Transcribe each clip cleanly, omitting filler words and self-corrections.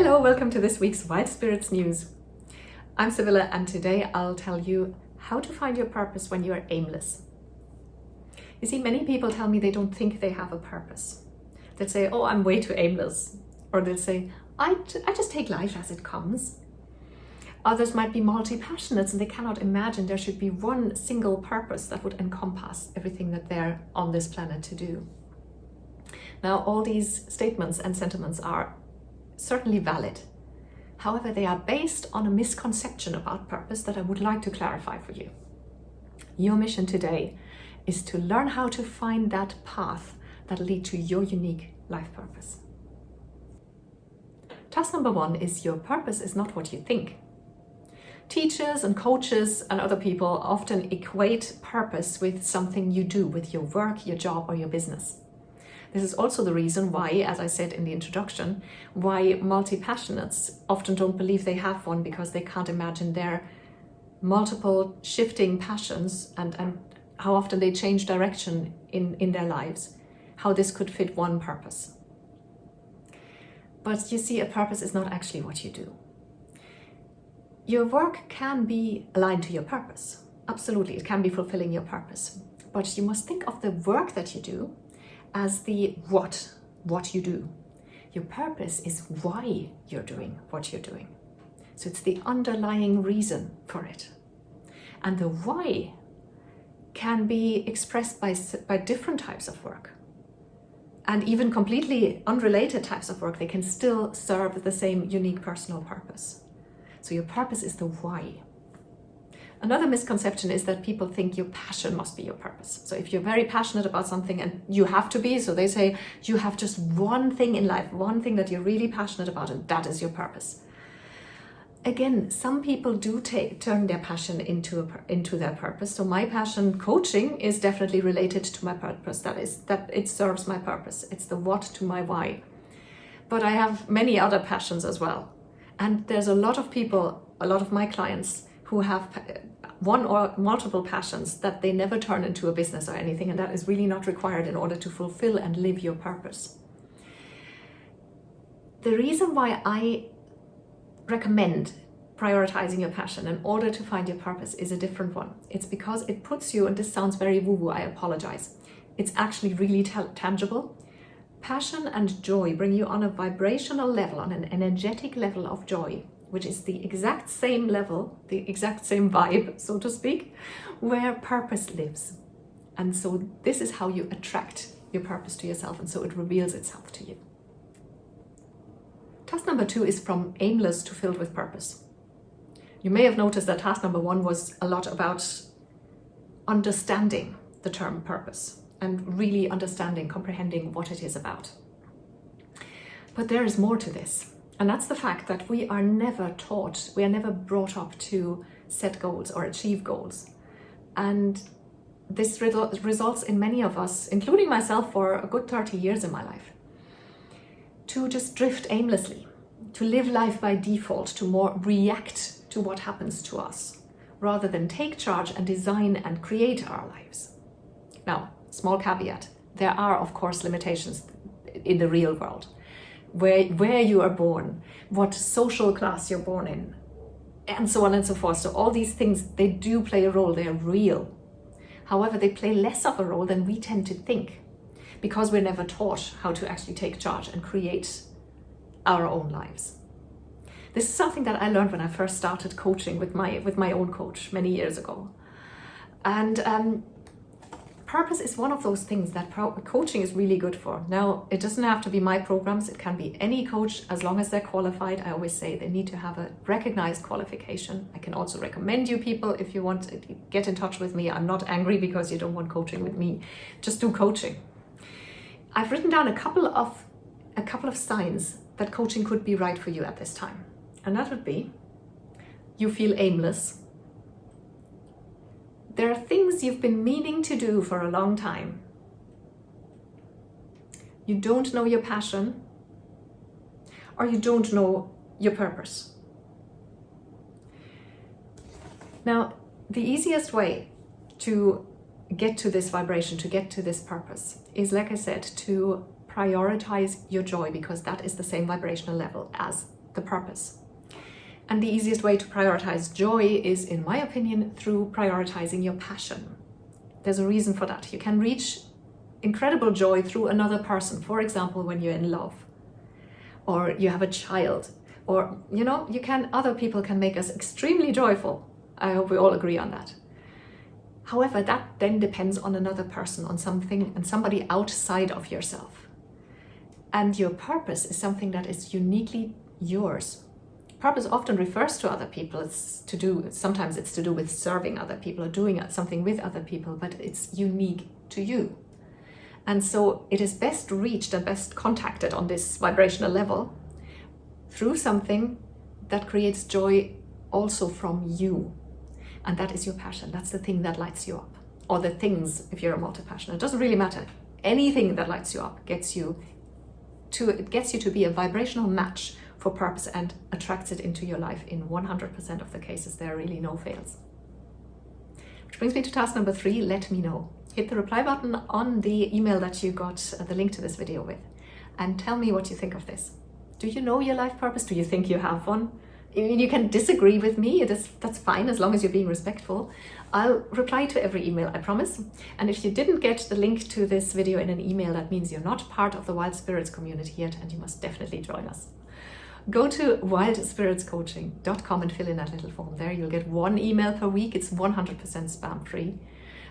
Hello, welcome to this week's Wild Spirits News. I'm Sibylla, and today I'll tell you how to find your purpose when you're aimless. You see, many people tell me they don't think they have a purpose. They'll say, oh, I'm way too aimless. Or they'll say, I just take life as it comes. Others might be multi-passionates and they cannot imagine there should be one single purpose that would encompass everything that they're on this planet to do. Now, all these statements and sentiments are certainly valid. However, they are based on a misconception about purpose that I would like to clarify for you. Your mission today is to learn how to find that path that leads to your unique life purpose. Task number 1 is your purpose is not what you think. Teachers and coaches and other people often equate purpose with something you do with your work, your job, or your business. This is also the reason why, as I said in the introduction, why multi-passionates often don't believe they have one, because they can't imagine their multiple shifting passions and how often they change direction in their lives, how this could fit one purpose. But you see, a purpose is not actually what you do. Your work can be aligned to your purpose. Absolutely, it can be fulfilling your purpose. But you must think of the work that you do as the what you do. Your purpose is why you're doing what you're doing. So it's the underlying reason for it. And the why can be expressed by different types of work. And even completely unrelated types of work, they can still serve the same unique personal purpose. So your purpose is the why. Another misconception is that people think your passion must be your purpose. So if you're very passionate about something, and you have to be, so they say you have just one thing in life, one thing that you're really passionate about, and that is your purpose. Again, some people do turn their passion into their purpose. So my passion, coaching, is definitely related to my purpose. That it serves my purpose. It's the what to my why. But I have many other passions as well. And there's a lot of people, a lot of my clients, who have one or multiple passions that they never turn into a business or anything, and that is really not required in order to fulfill and live your purpose. The reason why I recommend prioritizing your passion in order to find your purpose is a different one. It's because it puts you, and this sounds very woo-woo, I apologize. It's actually really tangible. Passion and joy bring you on a vibrational level, on an energetic level of joy, which is the exact same level, the exact same vibe, so to speak, where purpose lives. And so this is how you attract your purpose to yourself, and so it reveals itself to you. Task number 2 is from aimless to filled with purpose. You may have noticed that task number 1 was a lot about understanding the term purpose and really understanding, comprehending what it is about. But there is more to this. And that's the fact that we are never taught, we are never brought up to set goals or achieve goals. And this results in many of us, including myself for a good 30 years in my life, to just drift aimlessly, to live life by default, to more react to what happens to us, rather than take charge and design and create our lives. Now, small caveat, there are of course limitations in the real world. Where you are born, what social class you're born in, and so on and so forth. So all these things, they do play a role, they're real. However, they play less of a role than we tend to think, because we're never taught how to actually take charge and create our own lives. This is something that I learned when I first started coaching with my own coach many years ago. And purpose is one of those things that coaching is really good for. Now, it doesn't have to be my programs. It can be any coach, as long as they're qualified. I always say they need to have a recognized qualification. I can also recommend you people, if you want to get in touch with me. I'm not angry because you don't want coaching with me. Just do coaching. I've written down a couple of signs that coaching could be right for you at this time. And that would be, you feel aimless. There are things you've been meaning to do for a long time. You don't know your passion, or you don't know your purpose. Now, the easiest way to get to this vibration, to get to this purpose, is, like I said, to prioritize your joy, because that is the same vibrational level as the purpose. And the easiest way to prioritize joy is, in my opinion, through prioritizing your passion. There's a reason for that. You can reach incredible joy through another person. For example, when you're in love, or you have a child, or, other people can make us extremely joyful. I hope we all agree on that. However, that then depends on another person, on something and somebody outside of yourself. And your purpose is something that is uniquely yours. Purpose often refers to other people. Sometimes it's to do with serving other people or doing something with other people, but it's unique to you. And so it is best reached and best contacted on this vibrational level through something that creates joy also from you. And that is your passion. That's the thing that lights you up. Or the things, if you're a multi-passionate. It doesn't really matter. Anything that lights you up gets you to be a vibrational match for purpose and attracts it into your life in 100% of the cases. There are really no fails. Which brings me to task number 3, let me know. Hit the reply button on the email that you got the link to this video with and tell me what you think of this. Do you know your life purpose? Do you think you have one? You can disagree with me, that's fine, as long as you're being respectful. I'll reply to every email, I promise. And if you didn't get the link to this video in an email, that means you're not part of the Wild Spirits community yet, and you must definitely join us. Go to wildspiritscoaching.com and fill in that little form there. You'll get 1 email per week. It's 100% spam free.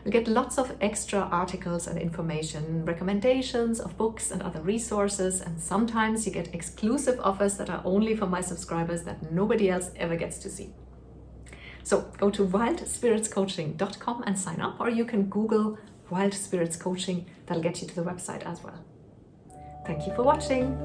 You'll get lots of extra articles and information, recommendations of books and other resources, and sometimes you get exclusive offers that are only for my subscribers that nobody else ever gets to see. So go to wildspiritscoaching.com and sign up, or you can Google Wild Spirits Coaching. That'll get you to the website as well. Thank you for watching.